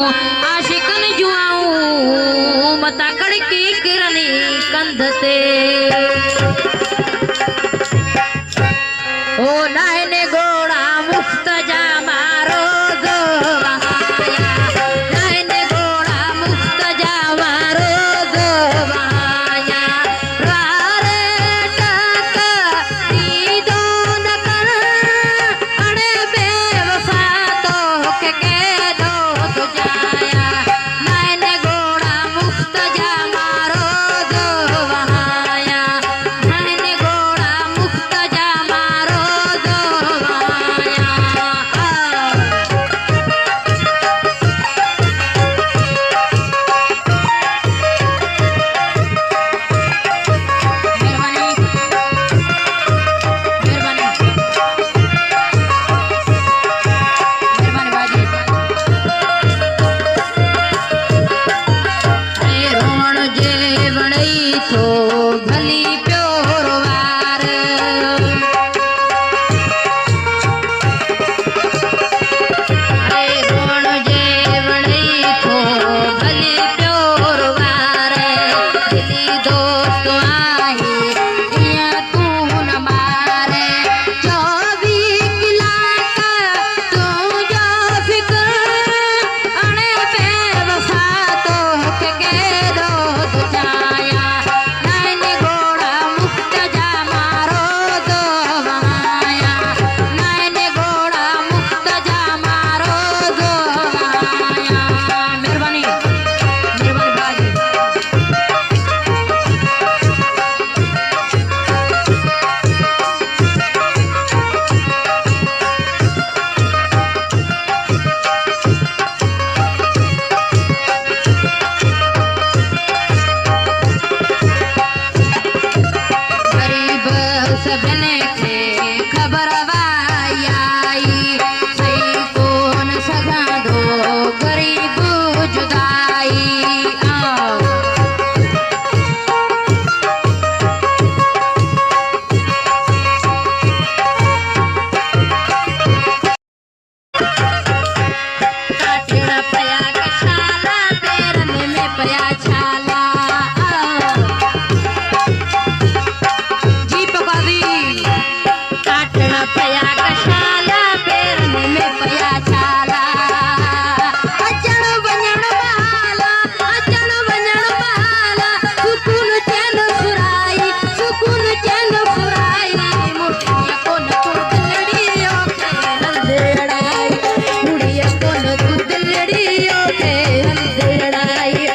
आशिकन जुआऊं मताकड़ की किरनी कंध ते ओ नायने घोड़ा मुस्तजा मारो दो बहाया नायने घोड़ा मुस्तजा मारो दो बहाया रारे टक दीदो न कर अड़े बेवफा तो के दो तुझाया नायने घोड़ा मुस्तजा मारो दो बहाया नायने घोड़ा मुस्तजा मारो दो बहाया मेहरबानी मेहरबानी मेहरबानी बाजी रोण जे वणई थो भली प्योर वार रोण जे वणई थो भली प्योर वार दिली दोस्त आई इया तू न मारे 24 कलाक तू जो फिक्र अणे बेवफा तो के दो तुझाया नायने घोड़ा मुस्तजा मारो दो बहाया नायने घोड़ा मुस्तजा मारो दो बहाया मेहरबानी मेहरबानी बाजी गरीब सबने खे खबर आई सही कोन सगा दो गरीब जुदाई काटना पया कछाला पेरन में पया छाला जी पकावी काटना पया कछाला पेरन में पया छाला अचण वञण बहाला सुकून चैन फुराई मुठिया कोन दिलड़ियो के हंदेड़ाई मुड़िया कोन दिलड़ियो के हंदेड़ाई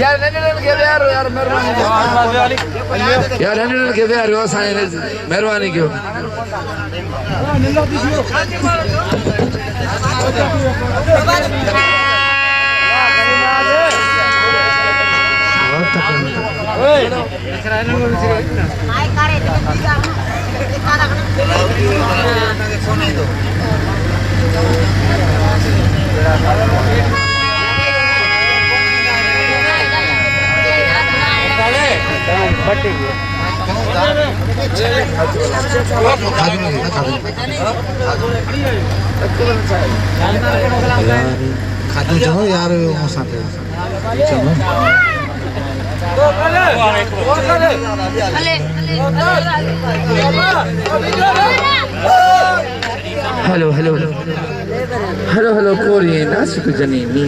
यार नहीं के यार मेहरबानी यार नहीं के यार वो साईं मेहरबानी क्यों खाते चलो यार साथे चलो हेलो हेलो हेलो हेलो कोरी नासिक जनी मी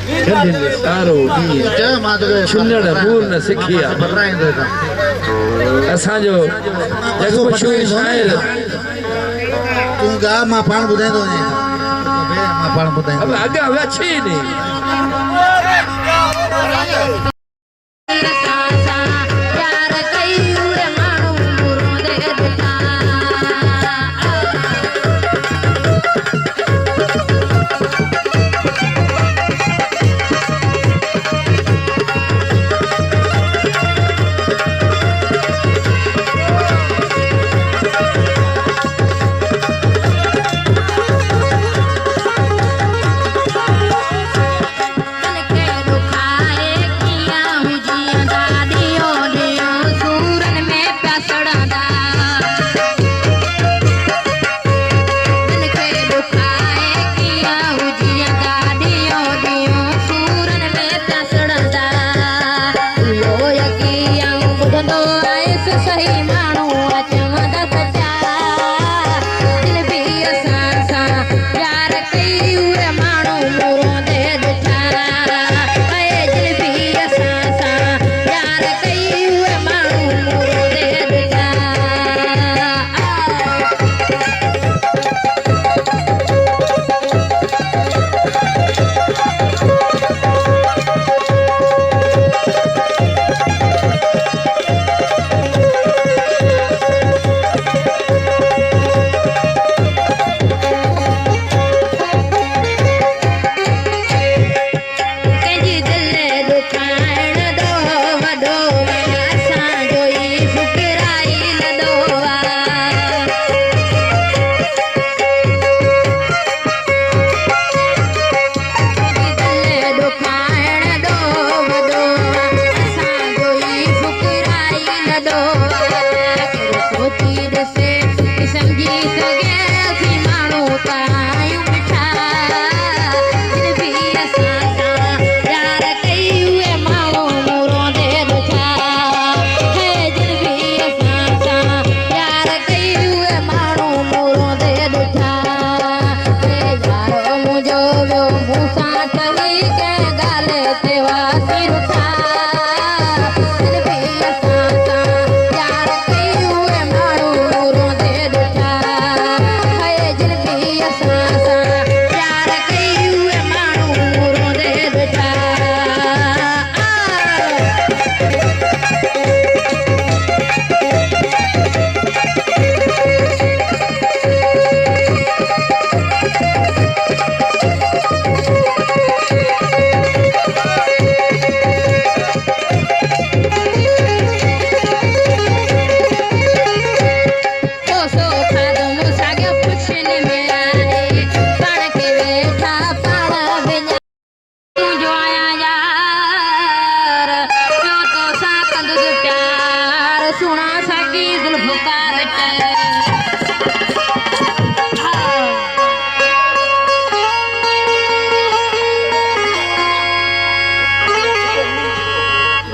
गंदे सारो दी चुन्नड़ पूर्ण सिखिया असांजो जगपशु शायर तू गा मां पाण ॿुधाईंदो वञे मां पाण ॿुधाईंदो अब आगे हवा छी नहीं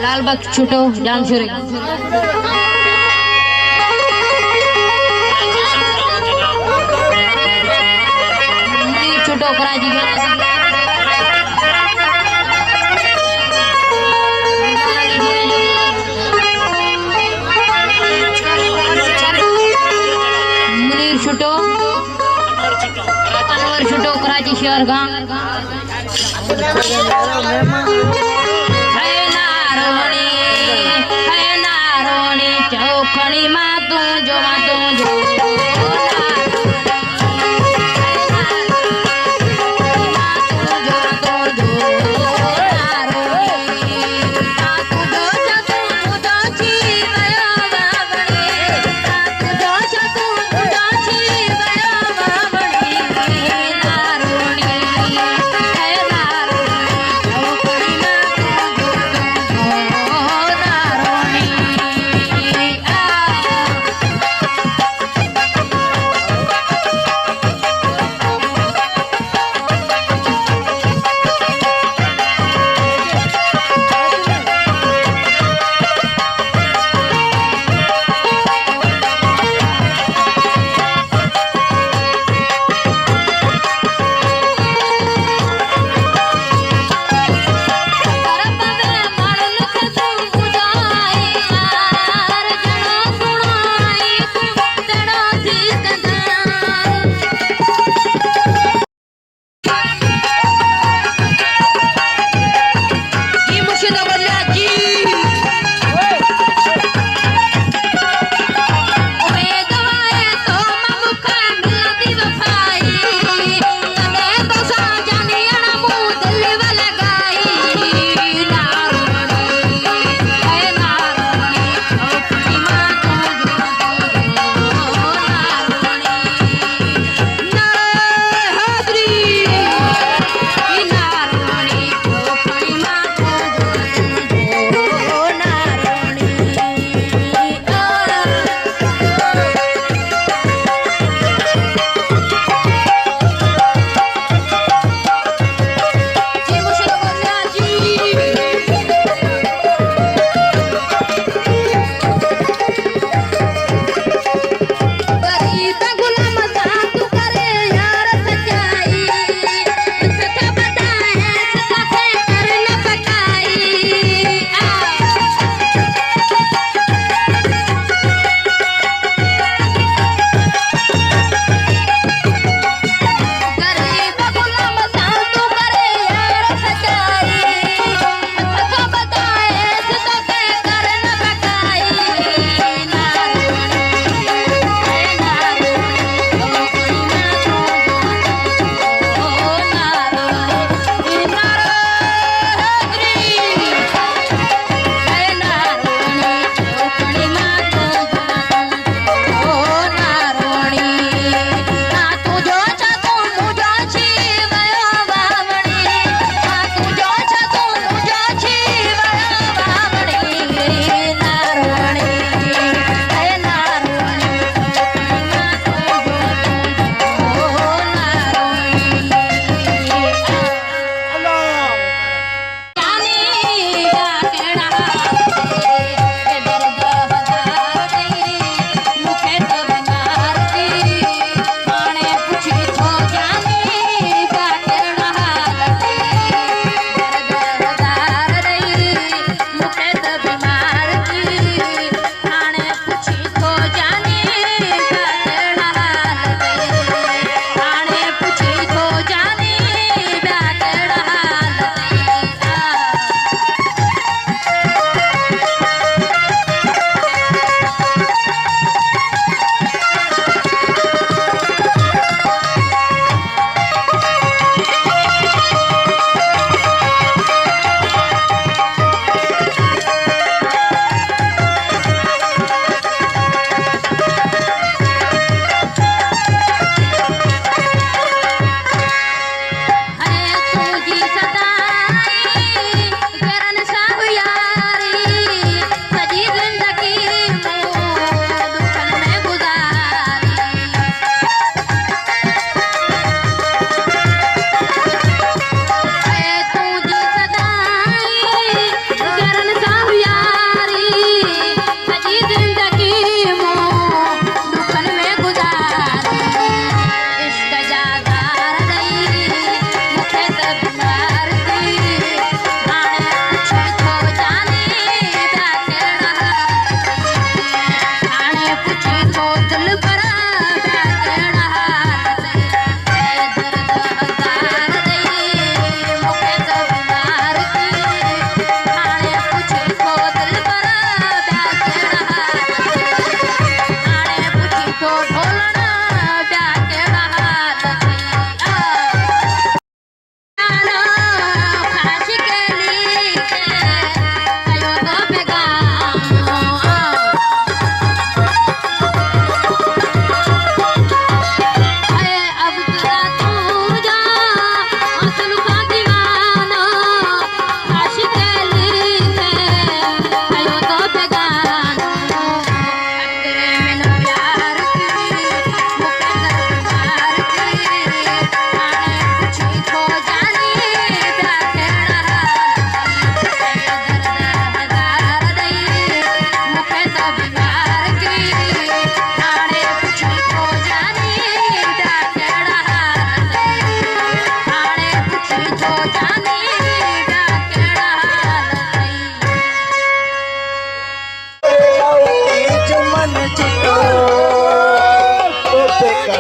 लालबाग छूटो डांसर छूटो कराची मुनीर छूटो अनवर छूटो कराची शहर गांव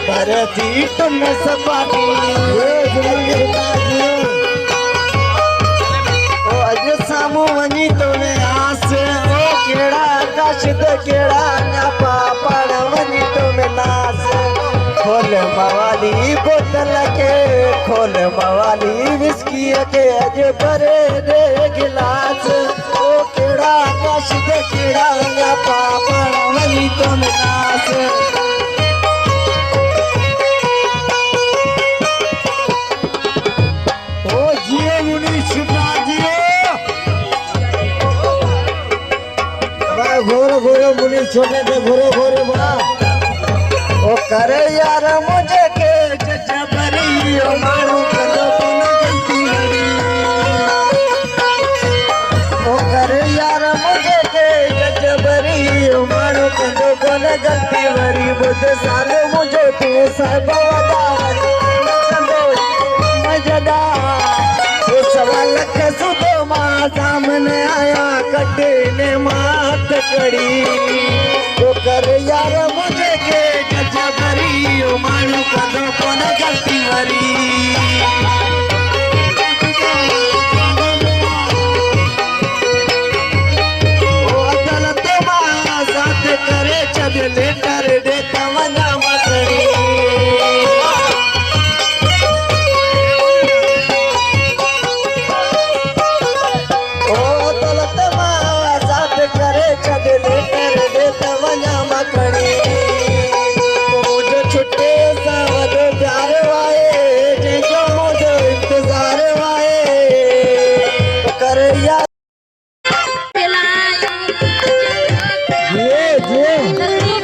भरती तुम सपाटी अज सामू वञी तोने आस ओ केड़ा आकाश ते केड़ा न्यापा पड़ वञी तोने नास खोल मवाली बोतल के खोल मवाली विस्की के अज भरे दे गिलास ओ केड़ा आकाश ते केड़ा न्यापा पड़ वञी तोने नास घोरो घोरो मुनि छोटे थे घोरो घोरो बड़ा ओ करे यार मुझे के जबरी ओ मारू करो न गलती हरी ओ करे यार मुझे के जबरी ओ मारू करो न गलती हरी बुध साल मुझे तू सब वदारी मजेदार ओ सवाल के सुतो मां सामने आया कटे ने मात कड़ी तो कर यार मुझे के जबरी ओ मानू कदो कोन गलती हरी ओ अदालत मां साथ करे जब लेटर दे तवना मकड़ी Let's see,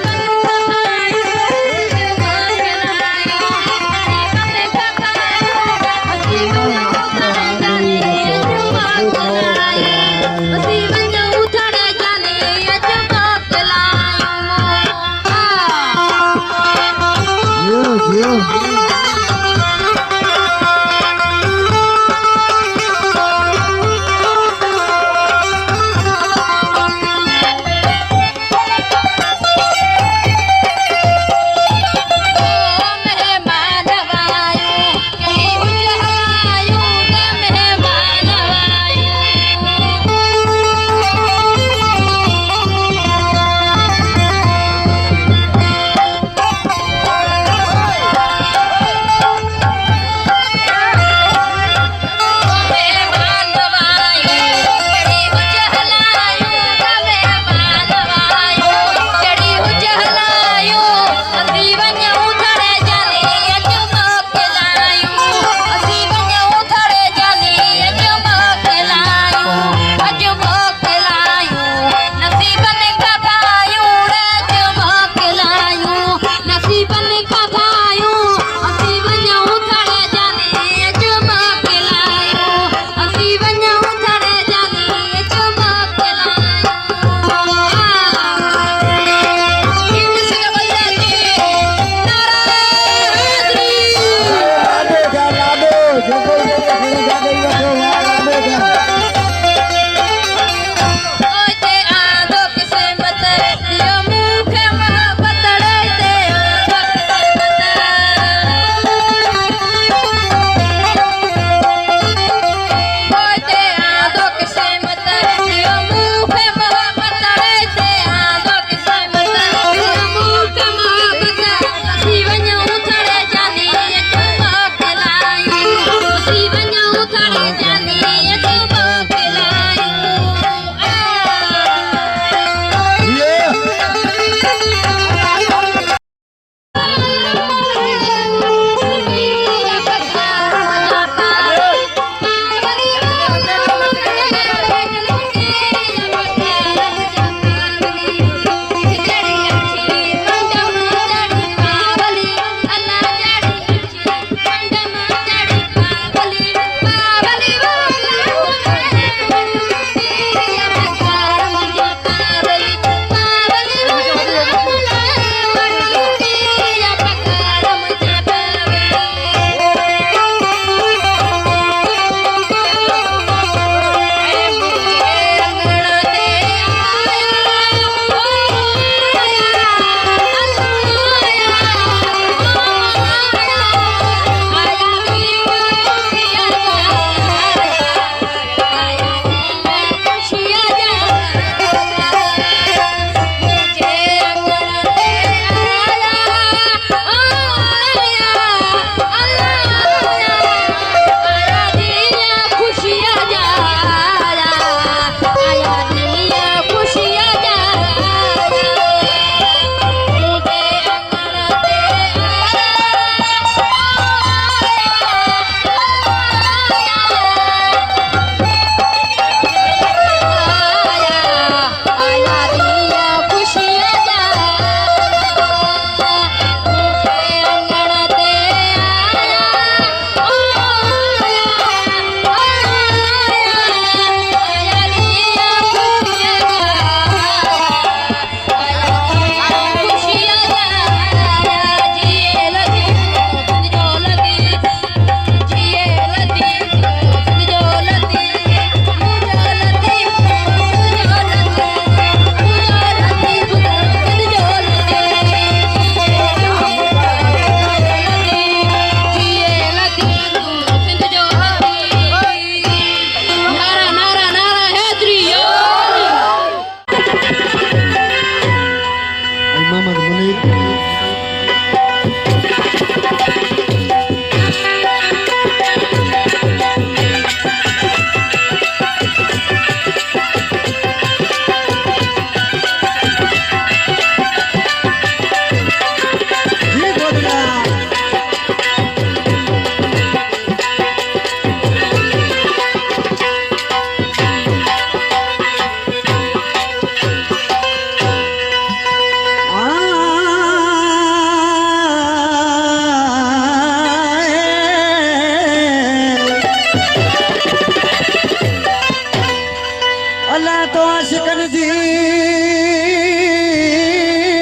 आशिकन जी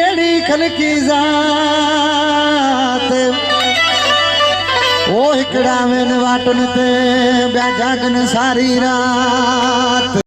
एड़ी खलकी जात ओ हिकड़ा में वाटन ते ब्या जागन सारी रात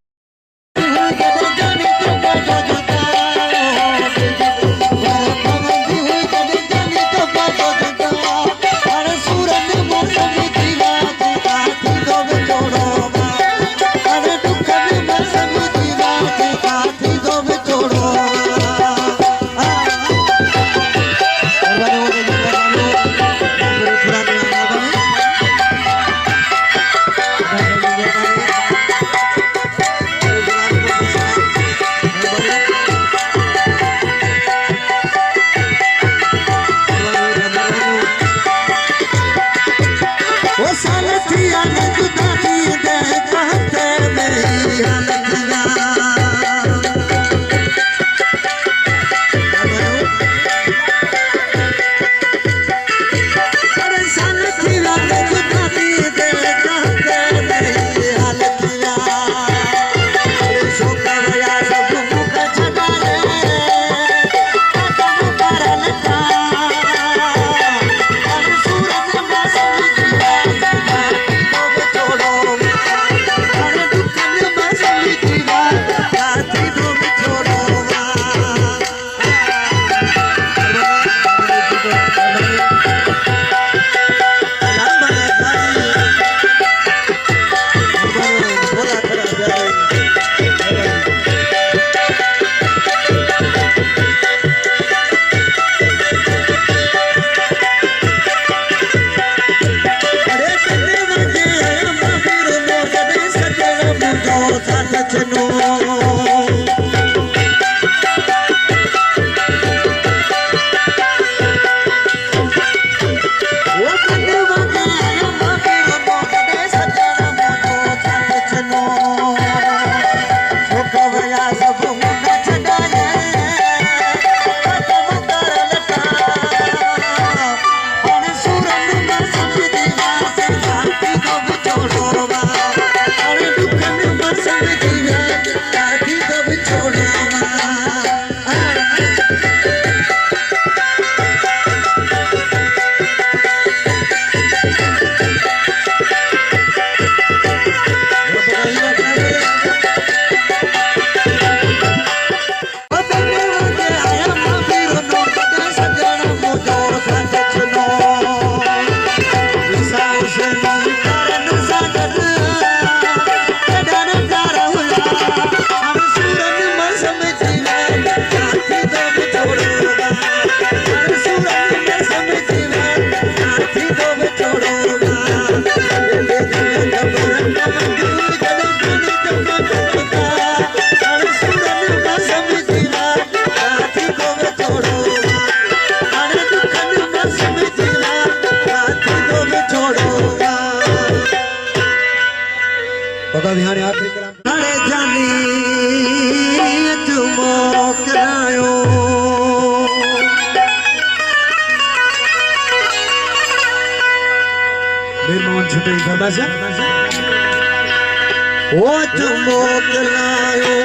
ओ तुमो कलायो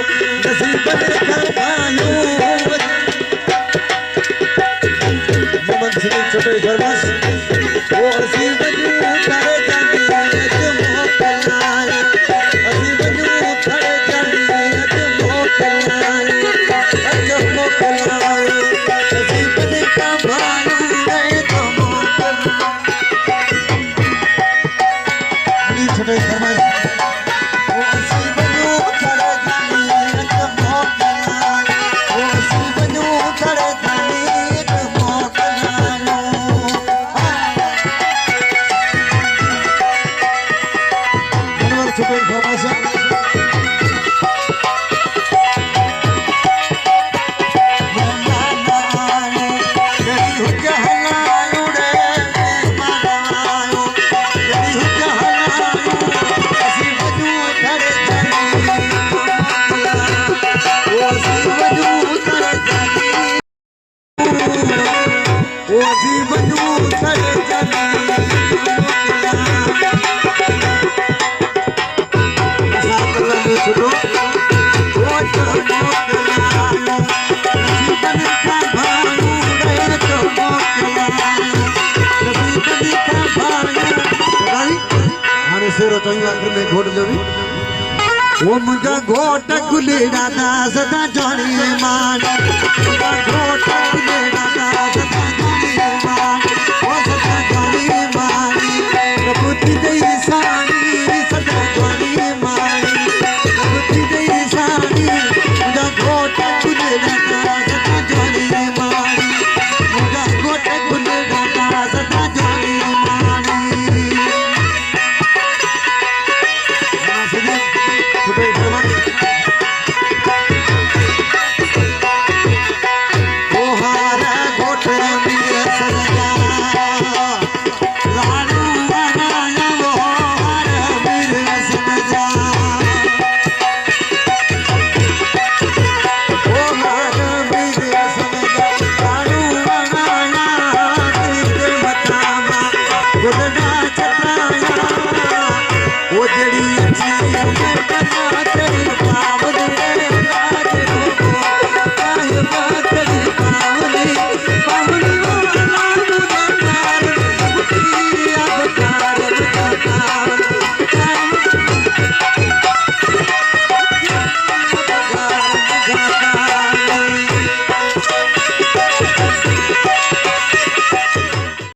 नसीब खपायो मोहम्मद सिंह छोटे दरबार ओ नसीब करे जानी तुमो कलायो नसीब करे जानी तुमो कलायो तुमो कलायो नसीब खपायो तुमो कलायो छोटे दरबार में घोट लो भी वो मुझा घोट गुलेड़ा दा सदा जानी मान घोट गुलेड़ा दा